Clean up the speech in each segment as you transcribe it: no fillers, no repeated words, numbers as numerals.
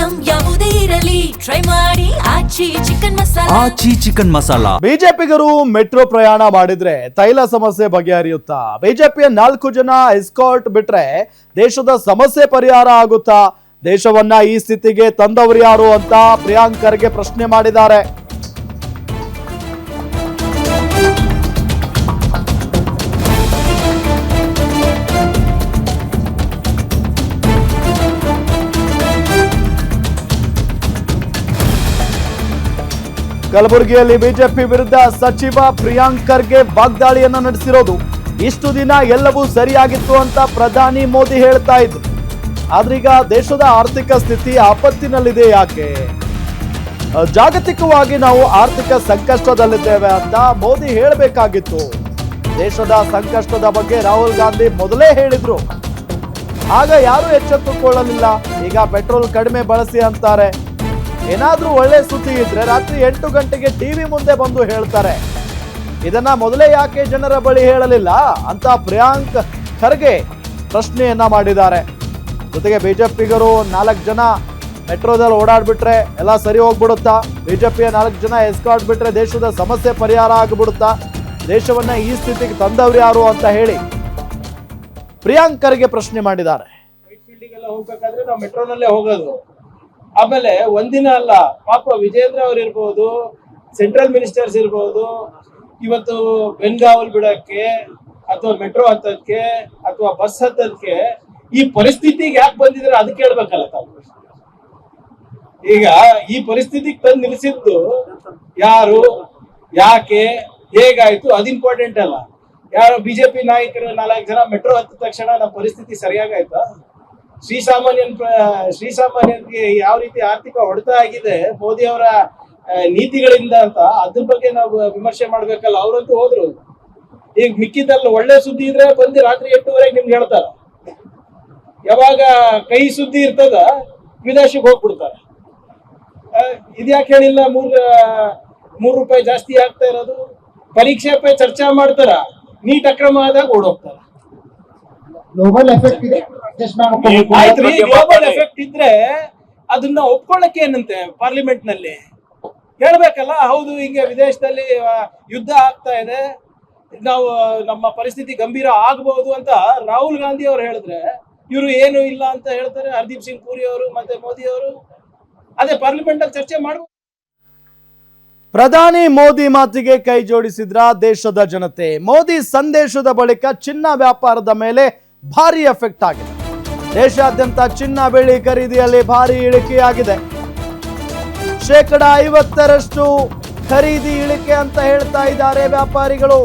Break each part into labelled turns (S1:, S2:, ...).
S1: Item ಯಾವುದೇ ಇರಲಿ try ಮಾಡಿ ಆಚಿ ಚಿಕನ್ ಮಸಾಲಾ.
S2: ಬಿಜೆಪಿಗರು ಮೆಟ್ರೋ ಪ್ರಯಾಣ ಮಾಡಿದ್ರೆ ತೈಲ ಸಮಸ್ಯೆ ಬಗೆಹರಿಯುತ್ತಾ? ಬಿಜೆಪಿಯ 4 ಜನ ಎಸ್ಕಾರ್ಟ್ ಬಿಟ್ರೆ ದೇಶದ ಸಮಸ್ಯೆ ಪರಿಹಾರ ಆಗುತ್ತಾ? ದೇಶವನ್ನ ಈ ಸ್ಥಿತಿಗೆ ತಂದವರು ಯಾರು ಅಂತ ಪ್ರಿಯಾಂಕ್ ಖರ್ಗೆ ಪ್ರಶ್ನೆ ಮಾಡಿದ್ದಾರೆ. ಕಲಬುರಗಿಯಲ್ಲಿ ಬಿಜೆಪಿ ವಿರುದ್ಧ ಸಚಿವ ಪ್ರಿಯಾಂಕ್ ಖರ್ಗೆ ವಾಗ್ದಾಳಿಯನ್ನು ನಡೆಸಿರೋದು. ಇಷ್ಟು ದಿನ ಎಲ್ಲವೂ ಸರಿಯಾಗಿತ್ತು ಅಂತ ಪ್ರಧಾನಿ ಮೋದಿ ಹೇಳ್ತಾ ಇದ್ರು. ಆದ್ರೀಗ ದೇಶದ ಆರ್ಥಿಕ ಸ್ಥಿತಿ ಆಪತ್ತಿನಲ್ಲಿದೆ. ಯಾಕೆ? ಜಾಗತಿಕವಾಗಿ ನಾವು ಆರ್ಥಿಕ ಸಂಕಷ್ಟದಲ್ಲಿದ್ದೇವೆ ಅಂತ ಮೋದಿ ಹೇಳಬೇಕಾಗಿತ್ತು. ದೇಶದ ಸಂಕಷ್ಟದ ಬಗ್ಗೆ ರಾಹುಲ್ ಗಾಂಧಿ ಮೊದಲೇ ಹೇಳಿದ್ರು. ಆಗ ಯಾರು ಎಚ್ಚೆತ್ತುಕೊಳ್ಳಲಿಲ್ಲ. ಈಗ ಪೆಟ್ರೋಲ್ ಕಡಿಮೆ ಬಳಸಿ ಅಂತಾರೆ. ಏನಾದ್ರೂ ಒಳ್ಳೆ ಸುದ್ದಿ ಇದ್ರೆ ರಾತ್ರಿ 8 ಗಂಟೆಗೆ ಟಿವಿ ಮುಂದೆ ಬಂದು ಹೇಳ್ತಾರೆ. ಇದನ್ನ ಮೊದಲೇ ಯಾಕೆ ಜನರ ಬಳಿ ಹೇಳಲಿಲ್ಲ ಅಂತ ಪ್ರಿಯಾಂಕ್ ಖರ್ಗೆ ಪ್ರಶ್ನೆಯನ್ನ ಮಾಡಿದ್ದಾರೆ. ಜೊತೆಗೆ ಬಿಜೆಪಿಗರು 4 ಜನ ಮೆಟ್ರೋದಲ್ಲಿ ಓಡಾಡ್ಬಿಟ್ರೆ ಎಲ್ಲ ಸರಿ ಹೋಗ್ಬಿಡುತ್ತಾ? ಬಿಜೆಪಿಯ 4 ಜನ ಎಸ್ಕಾರ್ಟ್ ಬಿಟ್ರೆ ದೇಶದ ಸಮಸ್ಯೆ ಪರಿಹಾರ ಆಗ್ಬಿಡುತ್ತಾ? ದೇಶವನ್ನ ಈ ಸ್ಥಿತಿಗೆ ತಂದವ್ರು ಯಾರು ಅಂತ ಹೇಳಿ ಪ್ರಿಯಾಂಕ್ ಖರ್ಗೆ ಪ್ರಶ್ನೆ ಮಾಡಿದ್ದಾರೆ.
S3: ಹೋಗ್ಬೇಕಾದ್ರೆ ನಾವು ಮೆಟ್ರೋನಲ್ಲೇ ಹೋಗೋದು. ಆಮೇಲೆ ಒಂದಿನ ಅಲ್ಲ, ಪಾಪ ವಿಜೇಂದ್ರ ಅವ್ರು ಇರ್ಬೋದು, ಸೆಂಟ್ರಲ್ ಮಿನಿಸ್ಟರ್ಸ್ ಇರ್ಬೋದು, ಇವತ್ತು ಬೆನ್ಗಾವಲ್ ಬಿಡಕ್ಕೆ ಅಥವಾ ಮೆಟ್ರೋ ಹತ್ತಕ್ಕೆ ಅಥವಾ ಬಸ್ ಹತ್ತಕ್ಕೆ ಈ ಪರಿಸ್ಥಿತಿಗೆ ಯಾಕೆ ಬಂದಿದ್ರೆ ಅದಕ್ಕೆ ಹೇಳ್ಬೇಕಲ್ಲ ತಾವು. ಈಗ ಈ ಪರಿಸ್ಥಿತಿಗೆ ತಂದು ನಿಲ್ಲಿಸಿದ್ದು ಯಾರು, ಯಾಕೆ, ಹೇಗಾಯ್ತು ಅದು ಇಂಪಾರ್ಟೆಂಟ್ ಅಲ್ಲ. ಯಾರು ಬಿಜೆಪಿ ನಾಯಕರು 4 ಜನ ಮೆಟ್ರೋ ಹತ್ತಿದ ತಕ್ಷಣ ನಮ್ಮ ಪರಿಸ್ಥಿತಿ ಸರಿಯಾಗಾಯ್ತಾ? ಶ್ರೀಸಾಮಾನ್ಯರಿಗೆ ಯಾವ ರೀತಿ ಆರ್ಥಿಕ ಹೊಡೆತ ಆಗಿದೆ ಮೋದಿ ಅವರ ನೀತಿಗಳಿಂದ ಅಂತ ಅದ್ರ ಬಗ್ಗೆ ನಾವು ವಿಮರ್ಶೆ ಮಾಡ್ಬೇಕಲ್ಲ. ಅವ್ರಂತೂ ಹೋದ್ರು. ಈಗ ಮಿಕ್ಕಿದಲ್ಲಿ ಒಳ್ಳೆ ಸುದ್ದಿ ಇದ್ರೆ ಬಂದು ರಾತ್ರಿ 8:30 ನಿಮ್ಗೆ ಹೇಳ್ತಾರ. ಯಾವಾಗ ಕೈ ಸುದ್ದಿ ಇರ್ತದ ವಿದೇಶಕ್ಕೆ ಹೋಗ್ಬಿಡ್ತಾರೆ. ಇದ್ಯಾಕೆ ಹೇಳಿಲ್ಲ? 3 ರೂಪಾಯಿ ಜಾಸ್ತಿ ಆಗ್ತಾ ಇರೋದು. ಪರೀಕ್ಷೆ ಪೈ ಚರ್ಚೆ ಮಾಡ್ತಾರ, ನೀಟ್ ಅಕ್ರಮ ಆದಾಗ ಓಡೋಗ್ತಾರ.
S4: ಗ್ಲೋಬಲ್ ಎಫೆಕ್ಟ್ ಇದೆ.
S3: ಗ್ಲೋಬಲ್ ಎಫೆಕ್ಟ್ ಇದ್ರೆ ಅದನ್ನ ಒಪ್ಕೊಳ್ಳಕ್ಕೆ ಏನಂತೆ ಪಾರ್ಲಿಮೆಂಟ್ ನಲ್ಲಿ ಹೇಳ್ಬೇಕಲ್ಲ. ಹೌದು, ಹಿಂಗೆ ವಿದೇಶದಲ್ಲಿ ಯುದ್ಧ ಆಗ್ತಾ ಇದೆ, ನಾವು ನಮ್ಮ ಪರಿಸ್ಥಿತಿ ಗಂಭೀರ ಆಗಬಹುದು ಅಂತ ರಾಹುಲ್ ಗಾಂಧಿ ಅವರು ಹೇಳಿದ್ರೆ ಇವರು ಏನು ಇಲ್ಲ ಅಂತ ಹೇಳ್ತಾರೆ. ಹರ್ದೀಪ್ ಸಿಂಗ್ ಪುರಿ ಅವರು ಮತ್ತೆ ಮೋದಿ ಅವರು ಅದೇ ಪಾರ್ಲಿಮೆಂಟ್ ಅಲ್ಲಿ ಚರ್ಚೆ ಮಾಡಬಹುದು.
S2: ಪ್ರಧಾನಿ ಮೋದಿ ಮಾತಿಗೆ ಕೈ ಜೋಡಿಸಿದ್ರ ದೇಶದ ಜನತೆ. ಮೋದಿ ಸಂದೇಶದ ಬಳಿಕ ಚಿನ್ನ ವ್ಯಾಪಾರದ ಮೇಲೆ ಭಾರಿ ಎಫೆಕ್ಟ್ ಆಗಿದೆ. ದೇಶಾದ್ಯಂತ ಚಿನ್ನ ಬೆಳ್ಳಿ ಖರೀದಿಯಲ್ಲಿ ಭಾರಿ ಇಳಿಕೆಯಾಗಿದೆ. 50% ಖರೀದಿ ಇಳಿಕೆ ಅಂತ ಹೇಳ್ತಾ ಇದ್ದಾರೆ ವ್ಯಾಪಾರಿಗಳು.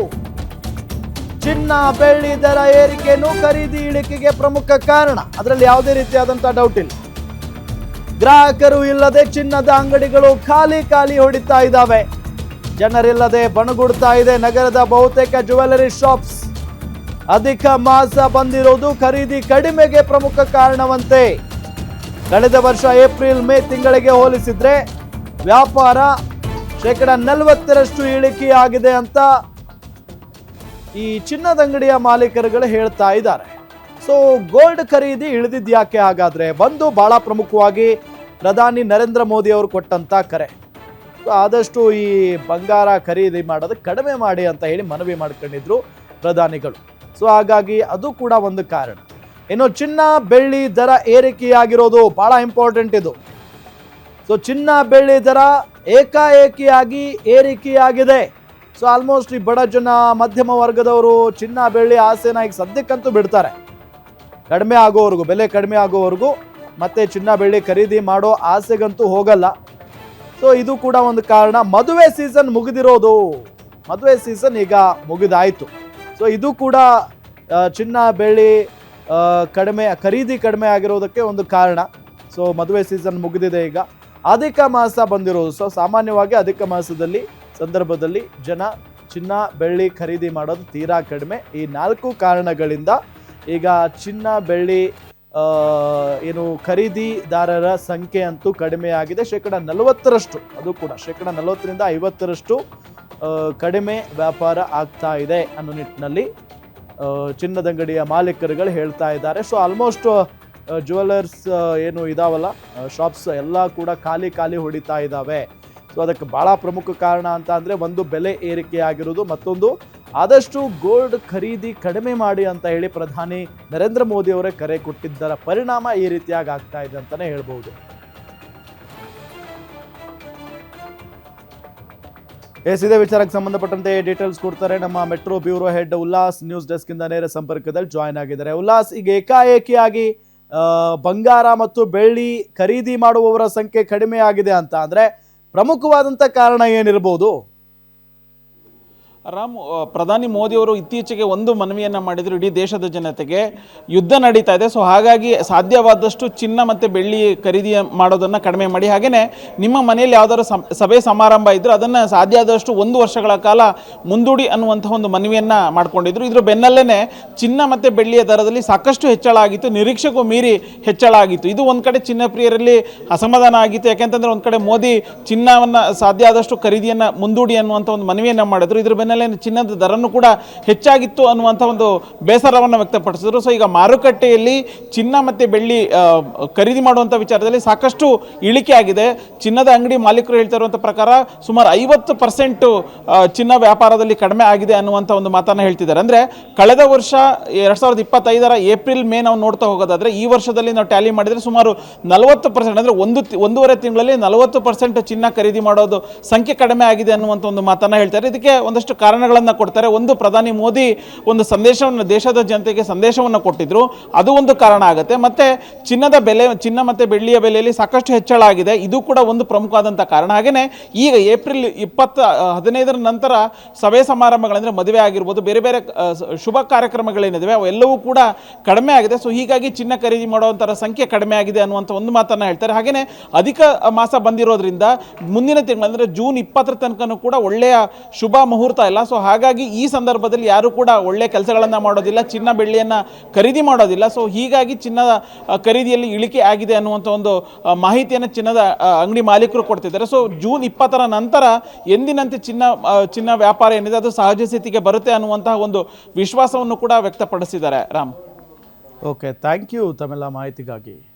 S2: ಚಿನ್ನ ಬೆಳ್ಳಿ ದರ ಏರಿಕೆನೂ ಖರೀದಿ ಇಳಿಕೆಗೆ ಪ್ರಮುಖ ಕಾರಣ, ಅದರಲ್ಲಿ ಯಾವುದೇ ರೀತಿಯಾದಂತಹ ಡೌಟ್ ಇಲ್ಲ. ಗ್ರಾಹಕರು ಇಲ್ಲದೆ ಚಿನ್ನದ ಅಂಗಡಿಗಳು ಖಾಲಿ ಹೊಡಿತಾ ಇದ್ದಾವೆ. ಜನರಿಲ್ಲದೆ ಬಣಗುಡ್ತಾ ಇದೆ ನಗರದ ಬಹುತೇಕ ಜ್ಯುವೆಲರಿ ಶಾಪ್ಸ್. ಅಧಿಕ ಮಾಸ ಬಂದಿರೋದು ಖರೀದಿ ಕಡಿಮೆಗೆ ಪ್ರಮುಖ ಕಾರಣವಂತೆ. ಕಳೆದ ವರ್ಷ ಏಪ್ರಿಲ್ ಮೇ ತಿಂಗಳಿಗೆ ಹೋಲಿಸಿದ್ರೆ ವ್ಯಾಪಾರ 40% ಇಳಿಕೆಯಾಗಿದೆ ಅಂತ ಈ ಚಿನ್ನದ ಅಂಗಡಿಯ ಮಾಲೀಕರುಗಳು ಹೇಳ್ತಾ ಇದ್ದಾರೆ. ಸೊ ಗೋಲ್ಡ್ ಖರೀದಿ ಇಳಿದಿದ್ಯಾಕೆ ಹಾಗಾದ್ರೆ? ಬಂದು ಬಹಳ ಪ್ರಮುಖವಾಗಿ ಪ್ರಧಾನಿ ನರೇಂದ್ರ ಮೋದಿ ಅವರು ಕೊಟ್ಟಂತ ಕರೆ. ಆದಷ್ಟು ಈ ಬಂಗಾರ ಖರೀದಿ ಮಾಡೋದಕ್ಕೆ ಕಡಿಮೆ ಮಾಡಿ ಅಂತ ಹೇಳಿ ಮನವಿ ಮಾಡ್ಕೊಂಡಿದ್ರು ಪ್ರಧಾನಿಗಳು. ಸೊ ಹಾಗಾಗಿ ಅದು ಕೂಡ ಒಂದು ಕಾರಣ. ಇನ್ನು ಚಿನ್ನ ಬೆಳ್ಳಿ ದರ ಏರಿಕೆಯಾಗಿರೋದು ಬಹಳ ಇಂಪಾರ್ಟೆಂಟ್ ಇದು. ಸೊ ಚಿನ್ನ ಬೆಳ್ಳಿ ದರ ಏಕಾಏಕಿಯಾಗಿ ಏರಿಕೆಯಾಗಿದೆ. ಸೊ ಆಲ್ಮೋಸ್ಟ್ ಈ ಬಡ ಜನ ಮಧ್ಯಮ ವರ್ಗದವರು ಚಿನ್ನ ಬೆಳ್ಳಿ ಆಸೆನ ಈಗ ಸದ್ಯಕ್ಕಂತೂ ಬಿಡ್ತಾರೆ. ಕಡಿಮೆ ಆಗೋವರೆಗೂ, ಬೆಲೆ ಕಡಿಮೆ ಆಗೋವರೆಗೂ ಮತ್ತೆ ಚಿನ್ನ ಬೆಳ್ಳಿ ಖರೀದಿ ಮಾಡೋ ಆಸೆಗಂತೂ ಹೋಗಲ್ಲ. ಸೊ ಇದು ಕೂಡ ಒಂದು ಕಾರಣ. ಮದುವೆ ಸೀಸನ್ ಮುಗಿದಿರೋದು, ಮದುವೆ ಸೀಸನ್ ಈಗ ಮುಗಿದಾಯಿತು. ಸೊ ಇದು ಕೂಡ ಚಿನ್ನ ಬೆಳ್ಳಿ ಖರೀದಿ ಕಡಿಮೆ ಆಗಿರೋದಕ್ಕೆ ಒಂದು ಕಾರಣ. ಸೊ ಮದುವೆ ಸೀಸನ್ ಮುಗಿದಿದೆ, ಈಗ ಅಧಿಕ ಮಾಸ ಬಂದಿರೋದು. ಸೊ ಸಾಮಾನ್ಯವಾಗಿ ಅಧಿಕ ಮಾಸದಲ್ಲಿ ಸಂದರ್ಭದಲ್ಲಿ ಜನ ಚಿನ್ನ ಬೆಳ್ಳಿ ಖರೀದಿ ಮಾಡೋದು ತೀರಾ ಕಡಿಮೆ. ಈ 4 ಕಾರಣಗಳಿಂದ ಈಗ ಚಿನ್ನ ಬೆಳ್ಳಿ ಏನು ಖರೀದಿದಾರರ ಸಂಖ್ಯೆ ಅಂತೂ ಕಡಿಮೆ ಆಗಿದೆ. 40%, ಅದು ಕೂಡ 40ರಿಂದ 50% ಕಡಿಮೆ ವ್ಯಾಪಾರ ಆಗ್ತಾ ಇದೆ ಅನ್ನೋ ನಿಟ್ಟಿನಲ್ಲಿ ಚಿನ್ನದಂಗಡಿಯ ಮಾಲೀಕರುಗಳು ಹೇಳ್ತಾ ಇದ್ದಾರೆ. ಸೊ ಆಲ್ಮೋಸ್ಟ್ ಜ್ಯುವೆಲರ್ಸ್ ಏನು ಇದಾವಲ್ಲ ಶಾಪ್ಸ್ ಎಲ್ಲ ಕೂಡ ಖಾಲಿ ಹೊಡಿತಾ ಇದ್ದಾವೆ. ಸೊ ಅದಕ್ಕೆ ಭಾಳ ಪ್ರಮುಖ ಕಾರಣ ಅಂತ ಅಂದರೆ ಒಂದು ಬೆಲೆ ಏರಿಕೆ ಆಗಿರೋದು, ಮತ್ತೊಂದು ಆದಷ್ಟು ಗೋಲ್ಡ್ ಖರೀದಿ ಕಡಿಮೆ ಮಾಡಿ ಅಂತ ಹೇಳಿ ಪ್ರಧಾನಿ ನರೇಂದ್ರ ಮೋದಿ ಅವರೇ ಕರೆ ಕೊಟ್ಟಿದ್ದರ ಪರಿಣಾಮ ಈ ರೀತಿಯಾಗಿ ಆಗ್ತಾ ಇದೆ ಅಂತಲೇ ಹೇಳ್ಬೋದು. ಇದೇ ವಿಚಾರಕ್ಕೆ ಸಂಬಂಧಪಟ್ಟಂತೆ ಡೀಟೇಲ್ಸ್ ಕೊಡ್ತಾರೆ ನಮ್ಮ metro bureau head Ullas, news desk ಇಂದ ನೇರ ಸಂಪರ್ಕದಲ್ಲಿ ಜಾಯ್ನ್ ಆಗಿದ್ದಾರೆ. ಉಲ್ಲಾಸ್, ಈಗ ಏಕಾಏಕಿಯಾಗಿ ಬಂಗಾರ ಮತ್ತು ಬೆಳ್ಳಿ ಖರೀದಿ ಮಾಡುವವರ ಸಂಖ್ಯೆ ಕಡಿಮೆ ಆಗಿದೆ ಅಂತ ಅಂದ್ರೆ ಪ್ರಮುಖವಾದಂಥ ಕಾರಣ ಏನಿರಬಹುದು?
S5: ರಾಮ್, ಪ್ರಧಾನಿ ಮೋದಿಯವರು ಇತ್ತೀಚೆಗೆ ಒಂದು ಮನವಿಯನ್ನು ಮಾಡಿದರು ಇಡೀ ದೇಶದ ಜನತೆಗೆ. ಯುದ್ಧ ನಡೀತಾ ಇದೆ, ಸೊ ಹಾಗಾಗಿ ಸಾಧ್ಯವಾದಷ್ಟು ಚಿನ್ನ ಮತ್ತು ಬೆಳ್ಳಿ ಖರೀದಿ ಮಾಡೋದನ್ನು ಕಡಿಮೆ ಮಾಡಿ, ಹಾಗೆಯೇ ನಿಮ್ಮ ಮನೆಯಲ್ಲಿ ಯಾವುದಾದ್ರು ಸಭೆ ಸಮಾರಂಭ ಇದ್ದರೂ ಅದನ್ನು ಸಾಧ್ಯ ಆದಷ್ಟು 1 ವರ್ಷಗಳ ಕಾಲ ಮುಂದೂಡಿ ಅನ್ನುವಂಥ ಒಂದು ಮನವಿಯನ್ನು ಮಾಡಿಕೊಂಡಿದ್ರು. ಇದ್ರ ಬೆನ್ನಲ್ಲೇ ಚಿನ್ನ ಮತ್ತು ಬೆಳ್ಳಿಯ ದರದಲ್ಲಿ ಸಾಕಷ್ಟು ಹೆಚ್ಚಳ ಆಗಿತ್ತು, ನಿರೀಕ್ಷೆಗೂ ಮೀರಿ ಹೆಚ್ಚಳ ಆಗಿತ್ತು. ಇದು ಒಂದು ಕಡೆ ಚಿನ್ನ ಪ್ರಿಯರಲ್ಲಿ ಅಸಮಾಧಾನ ಆಗಿತ್ತು. ಯಾಕೆಂತಂದರೆ ಒಂದು ಕಡೆ ಮೋದಿ ಚಿನ್ನವನ್ನು ಸಾಧ್ಯ ಆದಷ್ಟು ಖರೀದಿಯನ್ನು ಮುಂದೂಡಿ ಅನ್ನುವಂಥ ಒಂದು ಮನವಿಯನ್ನು ಮಾಡಿದ್ರು. ಇದ್ರ ಬೆನ್ನಲ್ಲೇ ಚಿನ್ನದ ದರನ್ನು ಕೂಡ ಹೆಚ್ಚಾಗಿತ್ತು ಅನ್ನುವಂಥ ಒಂದು ಬೇಸರವನ್ನು ವ್ಯಕ್ತಪಡಿಸಿದ್ರು. ಸೊ ಈಗ ಮಾರುಕಟ್ಟೆಯಲ್ಲಿ ಚಿನ್ನ ಮತ್ತು ಬೆಳ್ಳಿ ಖರೀದಿ ಮಾಡುವಂಥ ವಿಚಾರದಲ್ಲಿ ಸಾಕಷ್ಟು ಇಳಿಕೆ ಆಗಿದೆ. ಚಿನ್ನದ ಅಂಗಡಿ ಮಾಲೀಕರು ಹೇಳ್ತಾ ಇರುವಂಥ ಪ್ರಕಾರ ಸುಮಾರು 50% ಚಿನ್ನ ವ್ಯಾಪಾರದಲ್ಲಿ ಕಡಿಮೆ ಆಗಿದೆ ಅನ್ನುವಂಥ ಒಂದು ಮಾತನ್ನು ಹೇಳ್ತಿದ್ದಾರೆ. ಅಂದರೆ ಕಳೆದ ವರ್ಷ 2025 ಏಪ್ರಿಲ್ ಮೇ ನಾವು ನೋಡ್ತಾ ಹೋಗೋದಾದರೆ ಈ ವರ್ಷದಲ್ಲಿ ನಾವು ಟ್ಯಾಲಿ ಮಾಡಿದರೆ ಸುಮಾರು 40%, ಅಂದರೆ ಒಂದೂವರೆ ತಿಂಗಳಲ್ಲಿ 40% ಚಿನ್ನ ಖರೀದಿ ಮಾಡೋದು ಸಂಖ್ಯೆ ಕಡಿಮೆ ಆಗಿದೆ ಅನ್ನುವಂಥ ಒಂದು ಮಾತನ್ನು ಹೇಳ್ತಾರೆ. ಇದಕ್ಕೆ ಒಂದಷ್ಟು ಕಾರಣಗಳನ್ನು ಕೊಡ್ತಾರೆ. ಒಂದು, ಪ್ರಧಾನಿ ಮೋದಿ ಒಂದು ಸಂದೇಶವನ್ನು ದೇಶದ ಜನತೆಗೆ ಸಂದೇಶವನ್ನು ಕೊಟ್ಟಿದ್ರು, ಅದು ಒಂದು ಕಾರಣ ಆಗುತ್ತೆ. ಮತ್ತೆ ಚಿನ್ನ ಮತ್ತು ಬೆಳ್ಳಿಯ ಬೆಲೆಯಲ್ಲಿ ಸಾಕಷ್ಟು ಹೆಚ್ಚಳ ಆಗಿದೆ, ಇದು ಕೂಡ ಒಂದು ಪ್ರಮುಖವಾದಂಥ ಕಾರಣ. ಹಾಗೆಯೇ ಈಗ ಏಪ್ರಿಲ್ 15 ನಂತರ ಸಭೆ ಸಮಾರಂಭಗಳಂದರೆ ಮದುವೆ ಆಗಿರ್ಬೋದು, ಬೇರೆ ಬೇರೆ ಶುಭ ಕಾರ್ಯಕ್ರಮಗಳೇನಿವೆ ಅವೆಲ್ಲವೂ ಕೂಡ ಕಡಿಮೆ ಆಗಿದೆ. ಸೊ ಹೀಗಾಗಿ ಚಿನ್ನ ಖರೀದಿ ಮಾಡುವಂಥರ ಸಂಖ್ಯೆ ಕಡಿಮೆ ಆಗಿದೆ ಅನ್ನುವಂಥ ಒಂದು ಮಾತನ್ನು ಹೇಳ್ತಾರೆ. ಹಾಗೆಯೇ ಅಧಿಕ ಮಾಸ ಬಂದಿರೋದ್ರಿಂದ ಮುಂದಿನ ತಿಂಗಳು ಅಂದರೆ ಜೂನ್ 20 ತನಕನೂ ಕೂಡ ಒಳ್ಳೆಯ ಶುಭ ಮುಹೂರ್ತ ಇಲ್ಲ. ಸೊ ಹಾಗಾಗಿ ಈ ಸಂದರ್ಭದಲ್ಲಿ ಯಾರು ಕೂಡ ಒಳ್ಳೆಯ ಕೆಲಸಗಳನ್ನು ಮಾಡೋದಿಲ್ಲ, ಚಿನ್ನ ಬೆಳ್ಳಿಯನ್ನು ಖರೀದಿ ಮಾಡೋದಿಲ್ಲ. ಸೊ ಹೀಗಾಗಿ ಚಿನ್ನದ ಖರೀದಿಯಲ್ಲಿ ಇಳಿಕೆ ಆಗಿದೆ ಅನ್ನುವಂಥ ಒಂದು ಮಾಹಿತಿಯನ್ನು ಚಿನ್ನದ ಅಂಗಡಿ ಮಾಲೀಕರು ಕೊಡ್ತಿದ್ದಾರೆ. ಸೊ ಜೂನ್ 20 ನಂತರ ಎಂದಿನಂತೆ ಚಿನ್ನ ವ್ಯಾಪಾರ ಏನಿದೆ ಅದು ಸಹಜ ಸ್ಥಿತಿಗೆ ಬರುತ್ತೆ ಅನ್ನುವಂತಹ ಒಂದು ವಿಶ್ವಾಸವನ್ನು ಕೂಡ ವ್ಯಕ್ತಪಡಿಸಿದ್ದಾರೆ. ರಾಮ್,
S2: ಓಕೆ, ಥ್ಯಾಂಕ್ ಯು ತಮ್ಮೆಲ್ಲ ಮಾಹಿತಿಗಾಗಿ.